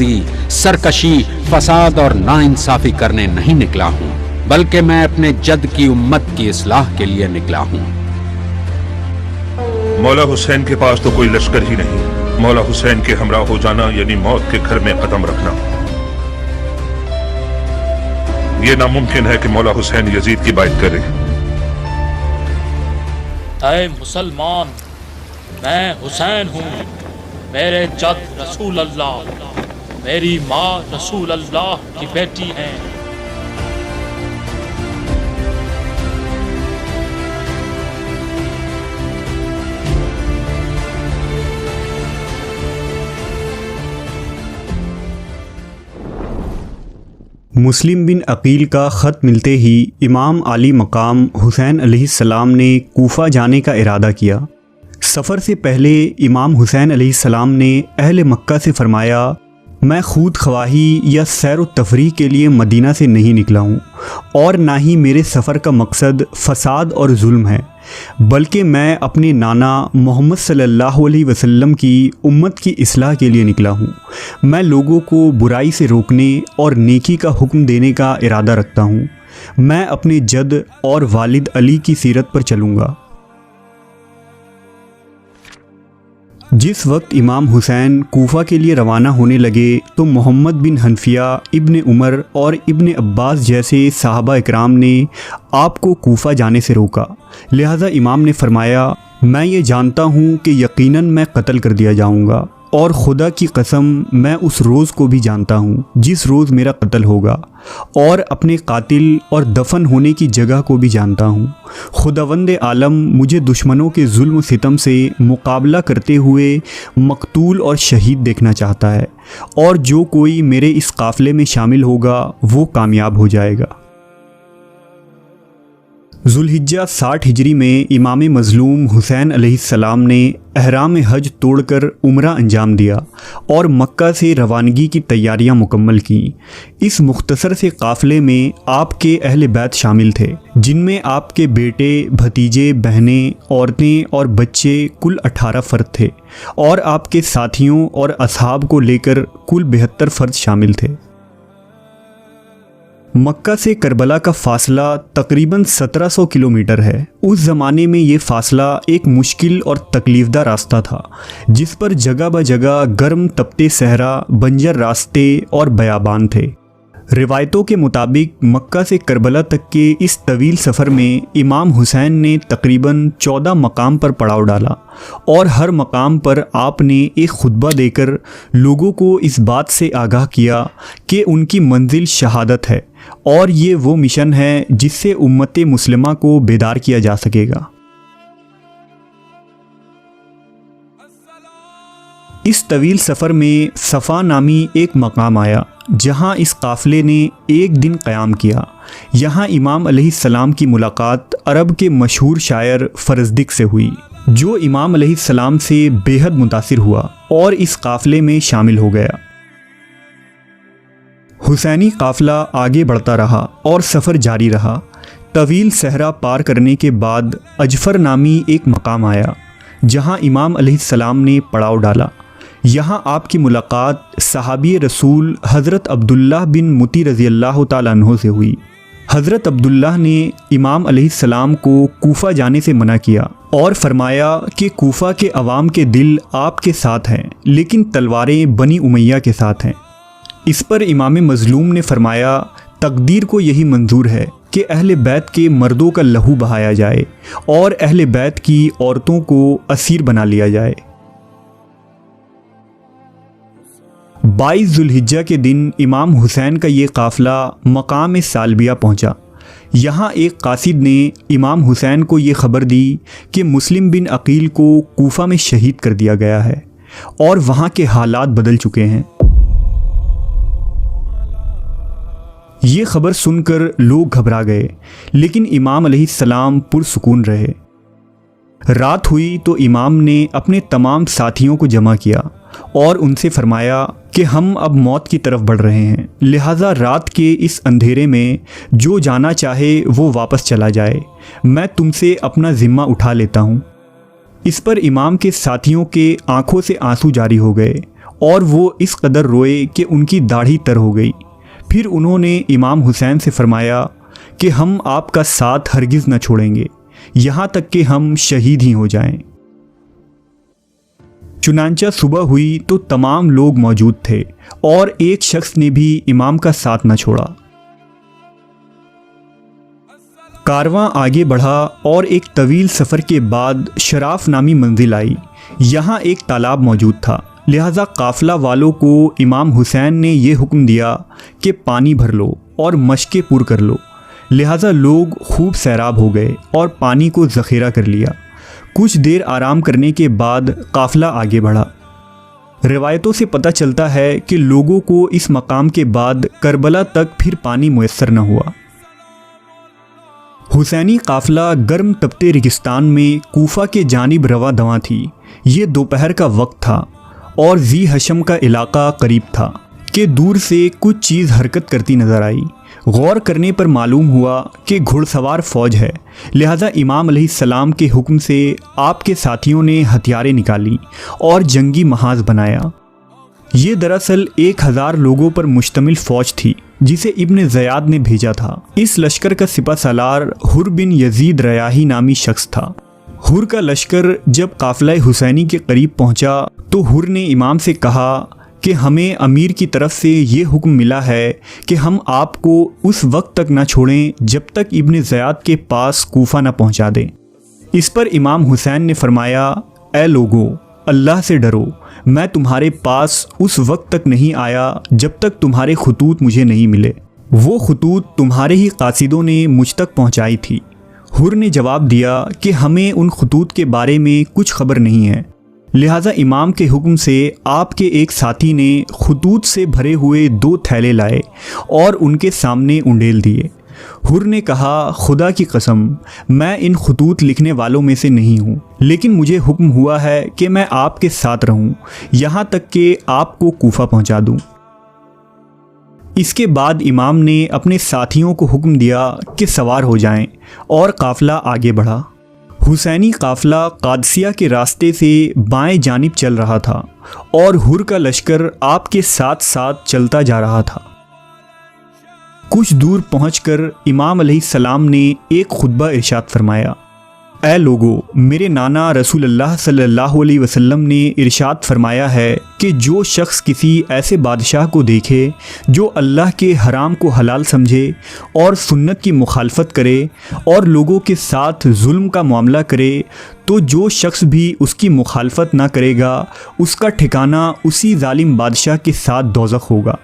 دربندی، سرکشی، فساد اور ناانصافی کرنے نہیں نکلا ہوں، بلکہ میں اپنے جد کی امت کی اصلاح کے لیے نکلا ہوں۔ مولا حسین کے پاس تو کوئی لشکر ہی نہیں، مولا حسین کے ہمراہ ہو جانا یعنی موت کے گھر میں قدم رکھنا۔ یہ ناممکن ہے کہ مولا حسین یزید کی بائیعت کرے۔ اے مسلمان، میں حسین ہوں، میرے جد رسول اللہ، میری ماں رسول اللہ کی بیٹی ہیں۔ مسلم بن عقیل کا خط ملتے ہی امام عالی مقام حسین علیہ السلام نے کوفہ جانے کا ارادہ کیا۔ سفر سے پہلے امام حسین علیہ السلام نے اہل مکہ سے فرمایا، میں خود خواہی یا سیر و تفریح کے لیے مدینہ سے نہیں نکلا ہوں، اور نہ ہی میرے سفر کا مقصد فساد اور ظلم ہے، بلکہ میں اپنے نانا محمد صلی اللہ علیہ وسلم کی امت کی اصلاح کے لیے نکلا ہوں۔ میں لوگوں کو برائی سے روکنے اور نیکی کا حکم دینے کا ارادہ رکھتا ہوں۔ میں اپنے جد اور والد علی کی سیرت پر چلوں گا۔ جس وقت امام حسین کوفہ کے لیے روانہ ہونے لگے تو محمد بن حنفیہ، ابن عمر اور ابن عباس جیسے صحابہ اکرام نے آپ کو کوفہ جانے سے روکا۔ لہٰذا امام نے فرمایا، میں یہ جانتا ہوں کہ یقیناً میں قتل کر دیا جاؤں گا، اور خدا کی قسم میں اس روز کو بھی جانتا ہوں جس روز میرا قتل ہوگا، اور اپنے قاتل اور دفن ہونے کی جگہ کو بھی جانتا ہوں۔ خداوند عالم مجھے دشمنوں کے ظلم و ستم سے مقابلہ کرتے ہوئے مقتول اور شہید دیکھنا چاہتا ہے، اور جو کوئی میرے اس قافلے میں شامل ہوگا وہ کامیاب ہو جائے گا۔ ذوالحجہ 60 ہجری میں امام مظلوم حسین علیہ السلام نے احرام حج توڑ کر عمرہ انجام دیا اور مکہ سے روانگی کی تیاریاں مکمل کیں۔ اس مختصر سے قافلے میں آپ کے اہل بیت شامل تھے، جن میں آپ کے بیٹے، بھتیجے، بہنیں، عورتیں اور بچے کل 18 فرد تھے، اور آپ کے ساتھیوں اور اصحاب کو لے کر کل 72 فرد شامل تھے۔ مکہ سے کربلا کا فاصلہ تقریباً 1700 کلومیٹر ہے۔ اس زمانے میں یہ فاصلہ ایک مشکل اور تکلیف دہ راستہ تھا، جس پر جگہ بہ جگہ گرم تپتے صحرا، بنجر راستے اور بیابان تھے۔ روایتوں کے مطابق مکہ سے کربلا تک کے اس طویل سفر میں امام حسین نے تقریباً 14 مقام پر پڑاؤ ڈالا، اور ہر مقام پر آپ نے ایک خطبہ دے کر لوگوں کو اس بات سے آگاہ کیا کہ ان کی منزل شہادت ہے، اور یہ وہ مشن ہے جس سے امت مسلمہ کو بیدار کیا جا سکے گا۔ اس طویل سفر میں صفا نامی ایک مقام آیا، جہاں اس قافلے نے ایک دن قیام کیا۔ یہاں امام علیہ السلام کی ملاقات عرب کے مشہور شاعر فرزدق سے ہوئی، جو امام علیہ السلام سے بے حد متاثر ہوا اور اس قافلے میں شامل ہو گیا۔ حسینی قافلہ آگے بڑھتا رہا اور سفر جاری رہا۔ طویل صحرا پار کرنے کے بعد اجفر نامی ایک مقام آیا، جہاں امام علیہ السلام نے پڑاؤ ڈالا۔ یہاں آپ کی ملاقات صحابی رسول حضرت عبداللہ بن متی رضی اللہ تعالیٰ عنہ سے ہوئی۔ حضرت عبداللہ نے امام علیہ السلام کو کوفہ جانے سے منع کیا اور فرمایا کہ کوفہ کے عوام کے دل آپ کے ساتھ ہیں، لیکن تلواریں بنی امیہ کے ساتھ ہیں۔ اس پر امام مظلوم نے فرمایا، تقدیر کو یہی منظور ہے کہ اہل بیت کے مردوں کا لہو بہایا جائے اور اہل بیت کی عورتوں کو اسیر بنا لیا جائے۔ 22 ذوالحجہ کے دن امام حسین کا یہ قافلہ مقام سالبیہ پہنچا۔ یہاں ایک قاصد نے امام حسین کو یہ خبر دی کہ مسلم بن عقیل کو کوفہ میں شہید کر دیا گیا ہے اور وہاں کے حالات بدل چکے ہیں۔ یہ خبر سن کر لوگ گھبرا گئے، لیکن امام علیہ السلام پرسکون رہے۔ رات ہوئی تو امام نے اپنے تمام ساتھیوں کو جمع کیا اور ان سے فرمایا کہ ہم اب موت کی طرف بڑھ رہے ہیں، لہٰذا رات کے اس اندھیرے میں جو جانا چاہے وہ واپس چلا جائے، میں تم سے اپنا ذمہ اٹھا لیتا ہوں۔ اس پر امام کے ساتھیوں کے آنکھوں سے آنسو جاری ہو گئے اور وہ اس قدر روئے کہ ان کی داڑھی تر ہو گئی۔ پھر انہوں نے امام حسین سے فرمایا کہ ہم آپ کا ساتھ ہرگز نہ چھوڑیں گے یہاں تک کہ ہم شہید ہی ہو جائیں۔ چنانچہ صبح ہوئی تو تمام لوگ موجود تھے اور ایک شخص نے بھی امام کا ساتھ نہ چھوڑا۔ کارواں آگے بڑھا اور ایک طویل سفر کے بعد شراف نامی منزل آئی۔ یہاں ایک تالاب موجود تھا، لہذا قافلہ والوں کو امام حسین نے یہ حکم دیا کہ پانی بھر لو اور مشقیں پور کر لو۔ لہذا لوگ خوب سیراب ہو گئے اور پانی کو ذخیرہ کر لیا۔ کچھ دیر آرام کرنے کے بعد قافلہ آگے بڑھا۔ روایتوں سے پتہ چلتا ہے کہ لوگوں کو اس مقام کے بعد کربلا تک پھر پانی میسر نہ ہوا۔ حسینی قافلہ گرم تپتے ریگستان میں کوفہ کے جانب رواں دواں تھی۔ یہ دوپہر کا وقت تھا اور ذی حشم کا علاقہ قریب تھا کہ دور سے کچھ چیز حرکت کرتی نظر آئی۔ غور کرنے پر معلوم ہوا کہ گھڑ سوار فوج ہے، لہذا امام علیہ السلام کے حکم سے آپ کے ساتھیوں نے ہتھیاریں نکالی اور جنگی محاذ بنایا۔ یہ دراصل 1000 لوگوں پر مشتمل فوج تھی جسے ابن زیاد نے بھیجا تھا۔ اس لشکر کا سپہ سالار حر بن یزید ریاحی نامی شخص تھا۔ حر کا لشکر جب قافلہ حسینی کے قریب پہنچا تو حر نے امام سے کہا کہ ہمیں امیر کی طرف سے یہ حکم ملا ہے کہ ہم آپ کو اس وقت تک نہ چھوڑیں جب تک ابن زیاد کے پاس کوفہ نہ پہنچا دیں۔ اس پر امام حسین نے فرمایا، اے لوگو، اللہ سے ڈرو، میں تمہارے پاس اس وقت تک نہیں آیا جب تک تمہارے خطوط مجھے نہیں ملے۔ وہ خطوط تمہارے ہی قاصدوں نے مجھ تک پہنچائی تھی۔ حر نے جواب دیا کہ ہمیں ان خطوط کے بارے میں کچھ خبر نہیں ہے۔ لہٰذا امام کے حکم سے آپ کے ایک ساتھی نے خطوط سے بھرے ہوئے 2 تھیلے لائے اور ان کے سامنے انڈیل دیے۔ حر نے کہا، خدا کی قسم، میں ان خطوط لکھنے والوں میں سے نہیں ہوں، لیکن مجھے حکم ہوا ہے کہ میں آپ کے ساتھ رہوں یہاں تک کہ آپ کو کوفہ پہنچا دوں۔ اس کے بعد امام نے اپنے ساتھیوں کو حکم دیا کہ سوار ہو جائیں اور قافلہ آگے بڑھا۔ حسینی قافلہ قادسیہ کے راستے سے بائیں جانب چل رہا تھا اور حر کا لشکر آپ کے ساتھ ساتھ چلتا جا رہا تھا۔ کچھ دور پہنچ کر امام علیہ السلام نے ایک خطبہ ارشاد فرمایا، اے لوگو، میرے نانا رسول اللہ صلی اللہ علیہ وسلم نے ارشاد فرمایا ہے کہ جو شخص کسی ایسے بادشاہ کو دیکھے جو اللہ کے حرام کو حلال سمجھے اور سنت کی مخالفت کرے اور لوگوں کے ساتھ ظلم کا معاملہ کرے، تو جو شخص بھی اس کی مخالفت نہ کرے گا اس کا ٹھکانہ اسی ظالم بادشاہ کے ساتھ دوزخ ہوگا۔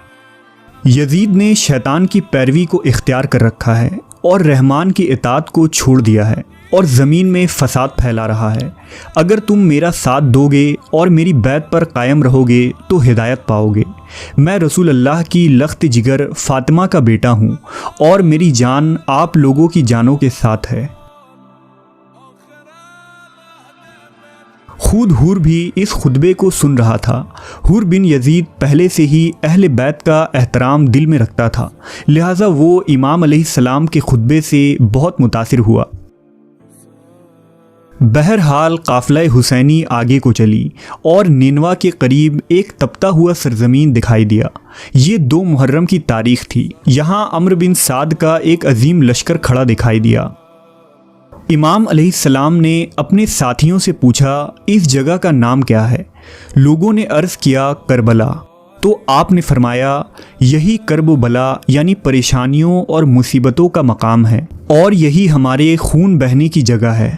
یزید نے شیطان کی پیروی کو اختیار کر رکھا ہے اور رحمان کی اطاعت کو چھوڑ دیا ہے اور زمین میں فساد پھیلا رہا ہے۔ اگر تم میرا ساتھ دو گے اور میری بیعت پر قائم رہو گے تو ہدایت پاؤ گے۔ میں رسول اللہ کی لخت جگر فاطمہ کا بیٹا ہوں اور میری جان آپ لوگوں کی جانوں کے ساتھ ہے۔ خود حر بھی اس خطبے کو سن رہا تھا۔ حر بن یزید پہلے سے ہی اہل بیت کا احترام دل میں رکھتا تھا، لہٰذا وہ امام علیہ السلام کے خطبے سے بہت متاثر ہوا۔ بہرحال قافلہ حسینی آگے کو چلی اور نینوا کے قریب ایک تپتا ہوا سرزمین دکھائی دیا۔ یہ 2 محرم کی تاریخ تھی۔ یہاں عمرو بن سعد کا ایک عظیم لشکر کھڑا دکھائی دیا۔ امام علیہ السلام نے اپنے ساتھیوں سے پوچھا، اس جگہ کا نام کیا ہے؟ لوگوں نے عرض کیا، کربلا۔ تو آپ نے فرمایا، یہی کرب و بلا یعنی پریشانیوں اور مصیبتوں کا مقام ہے اور یہی ہمارے خون بہنے کی جگہ ہے۔